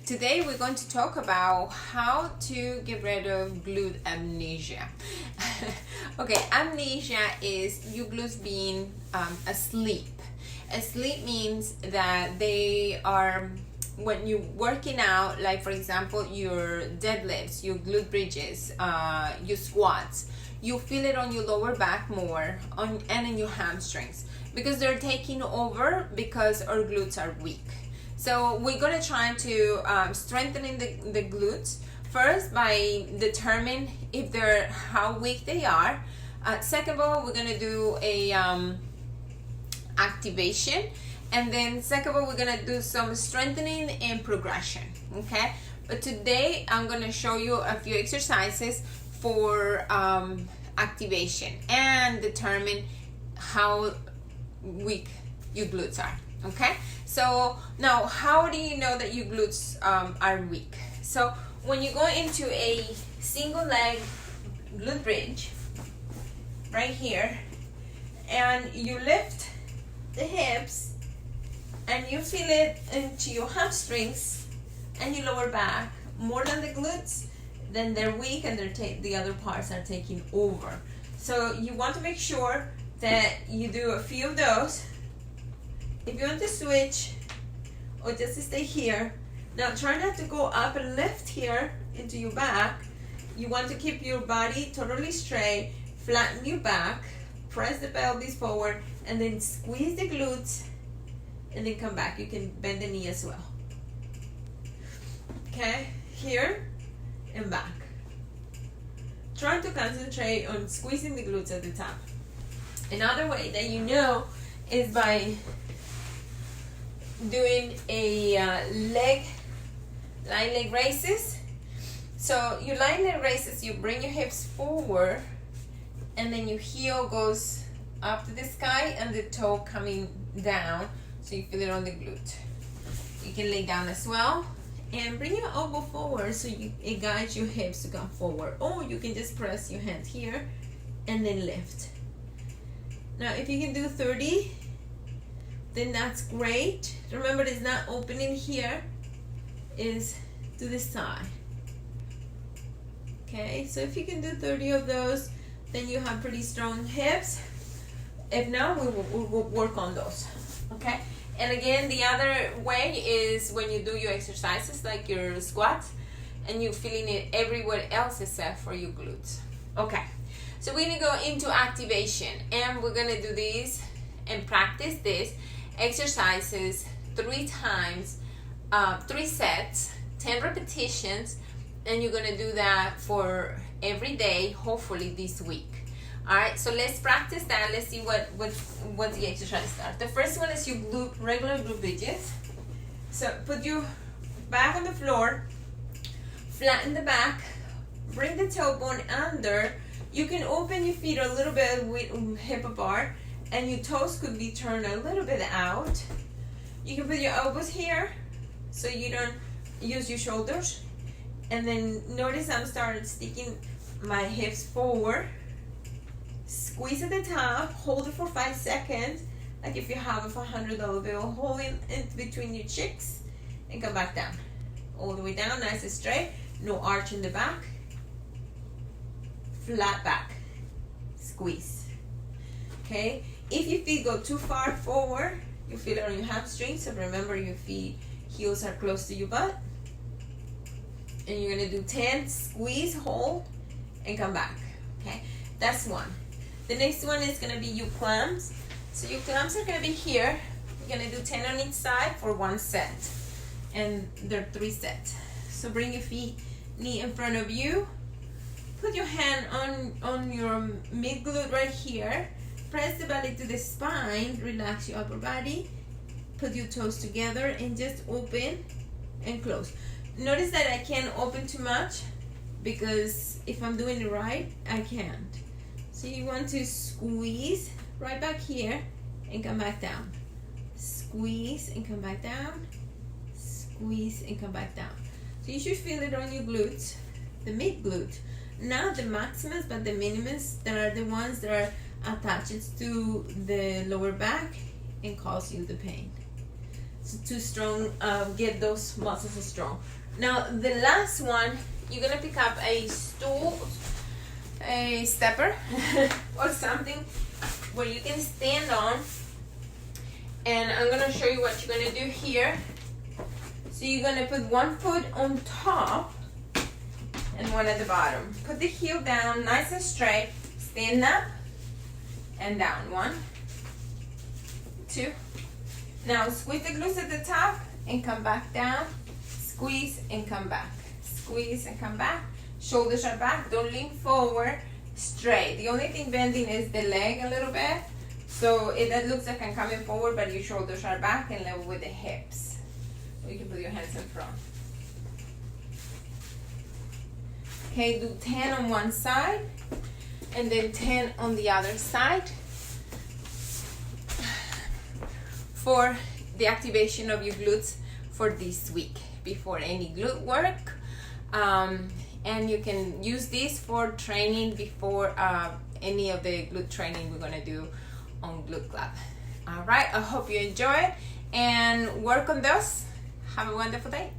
Today we're going to talk about how to get rid of glute amnesia. Okay, amnesia is your glutes being asleep. Asleep means that they are, when you're working out, like for example your deadlifts, your glute bridges, your squats, you feel it on your lower back more and in your hamstrings because they're taking over because our glutes are weak. So we're going to try to strengthening the glutes first by determine if they're how weak they are. Second of all, we're going to do a activation, and then second of all we're going to do some strengthening and progression. Okay, but today I'm going to show you a few exercises for activation and determine how weak your glutes are. Okay, so now how do you know that your glutes are weak? So when you go into a single leg glute bridge right here and you lift the hips and you feel it into your hamstrings and your lower back more than the glutes, then they're weak and the other parts are taking over. So you want to make sure that you do a few of those. If you want to switch or just stay here, now try not to go up and lift here into your back. You want to keep your body totally straight, flatten your back, press the pelvis forward, and then squeeze the glutes, and then come back. You can bend the knee as well. Okay, here and back. Try to concentrate on squeezing the glutes at the top. Another way that you know is by doing a line leg raises. So your line leg raises, you bring your hips forward and then your heel goes up to the sky and the toe coming down, so you feel it on the glute. You can lay down as well and bring your elbow forward so it guides your hips to come forward, or you can just press your hand here and then lift. Now if you can do 30, then that's great. Remember, it's not opening here, is to the side. Okay, so if you can do 30 of those, then you have pretty strong hips. If not, we will work on those. Okay, and again, the other way is when you do your exercises like your squats and you're feeling it everywhere else except for your glutes. Okay, so we're gonna go into activation, and we're gonna do these and practice this exercises 3 times, 3 sets, 10 repetitions, and you're gonna do that for every day, hopefully this week. All right, so let's practice that. Let's see what the exercises are. The first one is your regular glute bridges. So put your back on the floor, flatten the back, bring the tailbone under. You can open your feet a little bit with hip apart, and your toes could be turned a little bit out. You can put your elbows here so you don't use your shoulders. And then notice I'm starting sticking my hips forward. Squeeze at the top, hold it for 5 seconds, like if you have a $100 bill. Hold it in between your cheeks and come back down. All the way down, nice and straight. No arch in the back. Flat back. Squeeze. Okay, if your feet go too far forward, you feel it on your hamstrings. So remember, your feet heels are close to your butt. And you're gonna do 10, squeeze, hold, and come back. Okay, that's one. The next one is gonna be your clams. So your clams are gonna be here. You're gonna do 10 on each side for 1 set. And there are 3 sets. So bring your knee in front of you. Put your hand on your mid glute right here. Press the belly to the spine, relax your upper body, put your toes together and just open and close. Notice that I can't open too much because if I'm doing it right, I can't. So you want to squeeze right back here and come back down. Squeeze and come back down. Squeeze and come back down. So you should feel it on your glutes, the mid glute. Not the maximus, but the minimus, that are the ones that are attached to the lower back and cause you the pain. to strong, get those muscles strong. Now the last one, you're gonna pick up a stool, a stepper or something where you can stand on, and I'm gonna show you what you're gonna do here. So you're gonna put one foot on top and one at the bottom. Put the heel down nice and straight, stand up and down. 1, 2. Now squeeze the glutes at the top and come back down. Squeeze and come back. Squeeze and come back. Shoulders are back. Don't lean forward. Straight. The only thing bending is the leg a little bit. So that looks like I'm coming forward, but your shoulders are back and level with the hips. You can put your hands in front. Okay, do 10 on one side and then 10 on the other side for the activation of your glutes for this week before any glute work. And you can use this for training before any of the glute training we're gonna do on Glute Club. All right, I hope you enjoy it and work on those. Have a wonderful day.